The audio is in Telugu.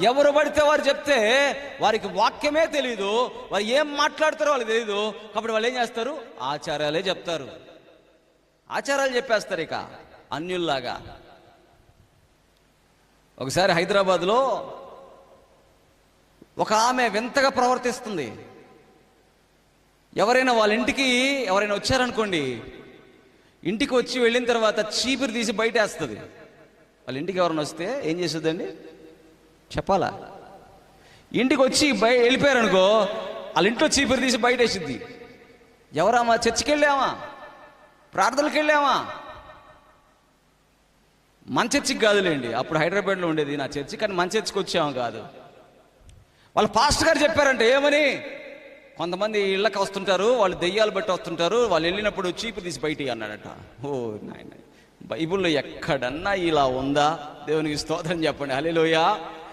ఎవరు పడితే వారు చెప్తే వారికి వాక్యమే తెలియదు, వారు ఏం మాట్లాడతారో వాళ్ళకి తెలియదు. కాబట్టి వాళ్ళు ఏం చేస్తారు? ఆచారాలే చెప్తారు, ఆచారాలు చెప్పేస్తారు ఇక అన్యుల్లాగా. ఒకసారి హైదరాబాద్లో ఒక ఆమె వింతగా ప్రవర్తిస్తుంది. ఎవరైనా వాళ్ళ ఇంటికి ఎవరైనా వచ్చారనుకోండి, ఇంటికి వచ్చి వెళ్ళిన తర్వాత చీపురు తీసి బయట వేస్తుంది. వాళ్ళ ఇంటికి ఎవరైనా వస్తే ఏం చేస్తుందండి చెప్పాలా? ఇంటికి వచ్చి వెళ్ళిపోయారనుకో, వాళ్ళ ఇంట్లో చీపురు తీసి బయట వేసిద్ది. ఎవరామా? చర్చికి వెళ్ళామా, ప్రార్థనలకు వెళ్ళామా? మన చర్చికి కాదులేండి, అప్పుడు హైదరాబాద్లో ఉండేది నా చర్చి, కానీ మన చర్చికి వచ్చాము కాదు. వాళ్ళ పాస్టర్ గారు చెప్పారంటే ఏమని, కొంతమంది ఇళ్ళకి వస్తుంటారు, వాళ్ళు దెయ్యాలు బట్టి వస్తుంటారు, వాళ్ళు వెళ్ళినప్పుడు చీపు తీసి బయటికి అన్నాడట. ఓ నాయన, బైబిల్లో ఎక్కడన్నా ఇలా ఉందా? దేవునికి స్తోత్రం చెప్పండి, హల్లెలూయా.